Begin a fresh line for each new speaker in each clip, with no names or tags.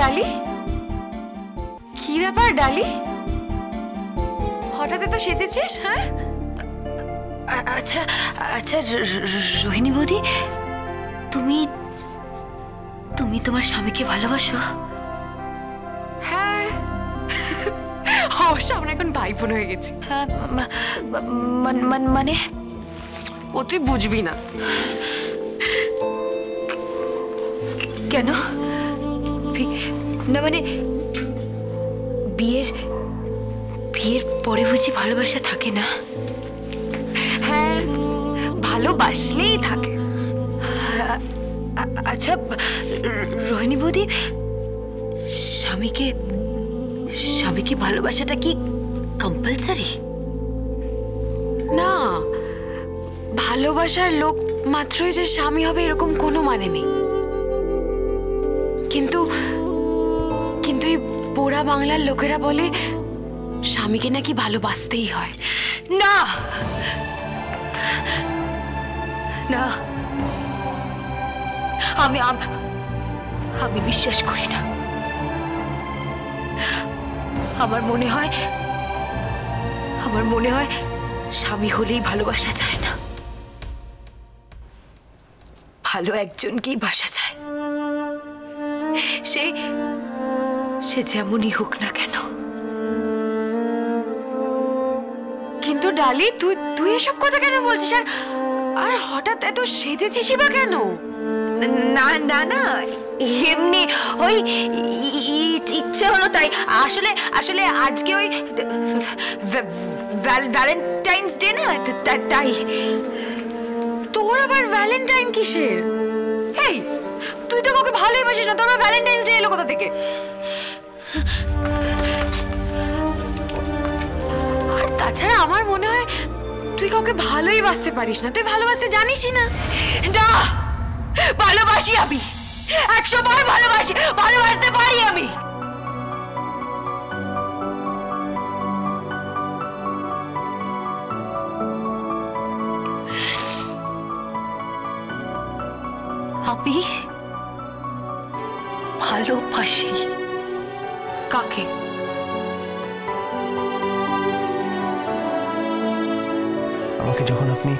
ডালি, কি ব্যাপার ডালি? হঠাৎ তো সেজেছিস? হ্যাঁ
আচ্ছা আচ্ছা রোহিণী বৌদি, তুমি তুমি তোমার স্বামীকে ভালোবাসো?
হ্যাঁ, অবশ্য আমরা এখন ভাই বোন হয়ে গেছি।
হ্যাঁ, মানে
ও তুই বুঝবি না।
কেন? না মানে বিয়ের পরে বুঝি ভালোবাসা থাকে না?
হ্যাঁ, ভালোবাসলেই থাকে।
আচ্ছা রোহিণী বৌদি, স্বামীকে ভালোবাসাটা কি কম্পালসারি?
না, ভালোবাসার লোক মাত্রই যে স্বামী হবে এরকম কোনো মানে নেই। কিন্তু এই পোড়া বাংলার লোকেরা বলে স্বামীকে নাকি ভালোবাসতেই হয়।
না না, আমি বিশ্বাস করি না। আমার মনে হয় স্বামী হলেই ভালোবাসা যায় না, ভালো একজনকেই বাসা যায়, সে যেমনই হোক না কেন।
কিন্তু ডালি, তুই এসব কথা কেন বলছিস? আর হঠাৎ এত সেজেছিসই বা কেন?
না না না, এমনি ওই ইচ্ছে হলো তাই। আসলে আজকে ওই ভ্যালেন্টাইন্স ডে না, তাই।
তোর আবার ভ্যালেন্টাইন কিসের? এই, তুই তো কাউকে ভালোই বাসিস না, তোর ভ্যালেন্টাইন্স ডে এলো কোথা থেকে? আর তাছাড়া আমার মনে হয় তুই কাউকে ভালোই বাসতে পারিস না, তুই ভালোবাসতে জানিসই না।
না, ভালোবাসি আমি, 100 বার ভালোবাসি, ভালোবাসতে পারি আমি। আমি ভালোবাসি।
কাকে?
আমাকে যখন আপনি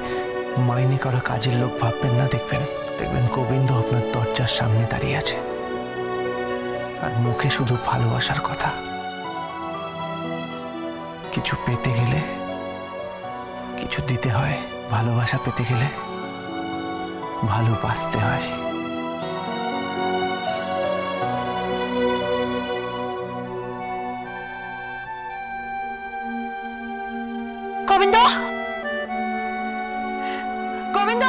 মাইনে করা কাজের লোক ভাববেন না, দেখবেন গোবিন্দ আপনার দরজার সামনে দাঁড়িয়ে আছে, আর মুখে শুধু ভালোবাসার কথা। কিছু পেতে গেলে কিছু দিতে হয়, ভালোবাসা পেতে গেলে ভালোবাসতে হয়।
গোবিন্দ, গোবিন্দ,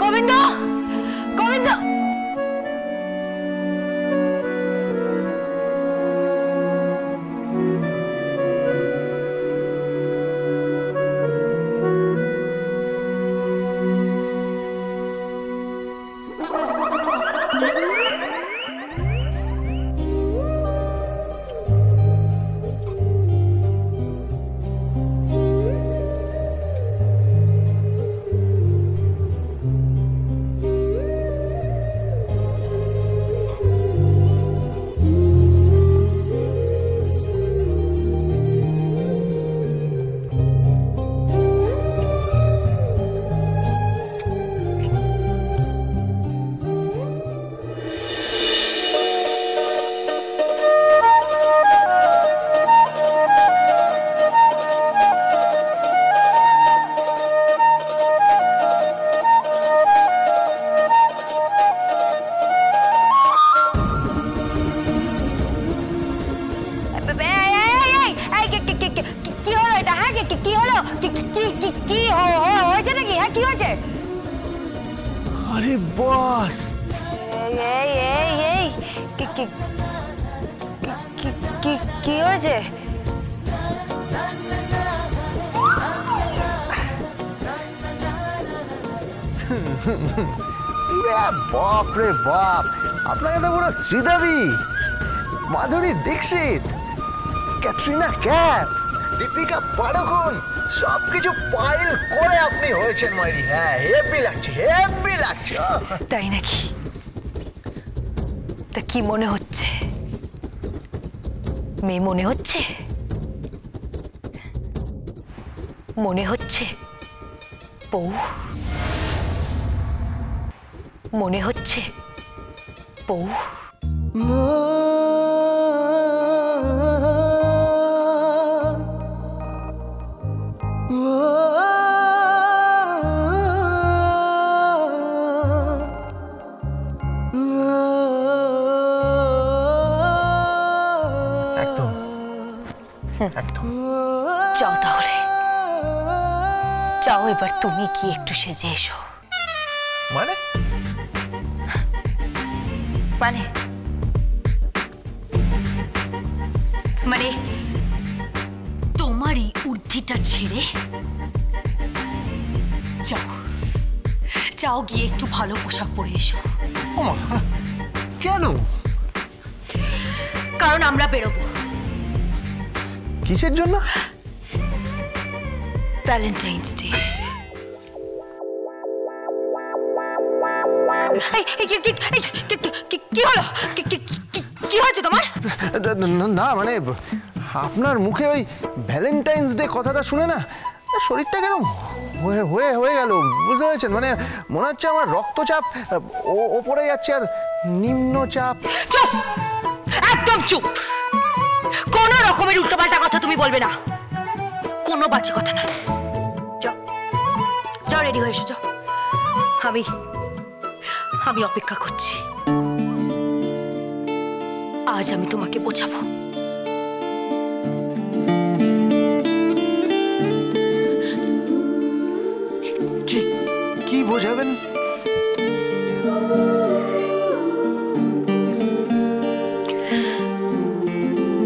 গোবিন্দ, গোবিন্দ।
আরে বস,
কি হয়েছে?
বাপ রে বাপ, আপনাকে তো পুরো শ্রীদেবী, মাধুরী দীক্ষিত, ক্যাটরিনা ক্যাফ, দীপিকা পাড়ুকোন সবকিছু পাইল করে আপনি হয়েছেন মাইরি। হ্যাঁ, হেভি লাগছে, হেভি লাগছে।
তাই নাকি? তা কি মনে হচ্ছে? মেয়ে মনে হচ্ছে? মনে হচ্ছে বউ? মনে হচ্ছে বউ?
একদম একদম।
যাও তাহলে, যাও এবার তুমি কি একটু সেজে এসো।
মানে
মানে মানে তোমারই ঊর্ধ্বিটা ছেড়ে যাও, যাও গিয়ে একটু ভালো পোশাক পরে এসো।
ওমা, কেন?
কারণ আমরা বেরোবো।
কিসের জন্য?
Valentine's day. কি হলো? কি হয়েছে তোমার?
না মানে আপনার মুখে ওই ভ্যালেন্টাইন্স ডে কথাটা শুনে না শরীরটা কেন হয়ে গেল, বুঝতে পেরেছেন? মানে মনে হচ্ছে আমার রক্তচাপ ওপরে যাচ্ছে আর নিম্নচাপ।
চুপ, একদম চুপ। কোনো রকমের উল্টোপাল্টা কথা তুমি বলবে না, কোনো বাজে কথা না। যাও যাও, রেডি হয়ে এসো, যাও। আমি অপেক্ষা করছি। আজ আমি তোমাকে বোঝাবো।
কি বোঝাবেন?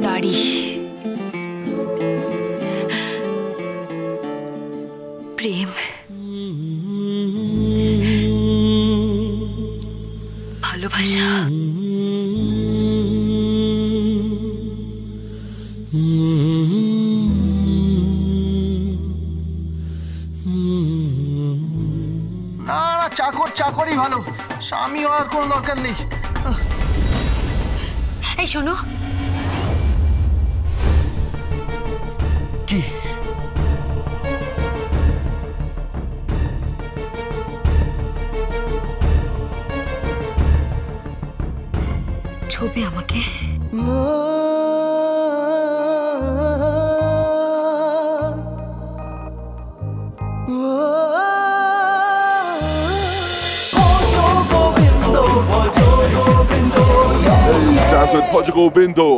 নারী, প্রেম, ভালোবাসা,
না না, চাকরই ভালো, স্বামী হওয়ার কোনো দরকার নেই।
এই শোনো,
কি?
ছবি আমাকে।
Dance with Portugal Bindo.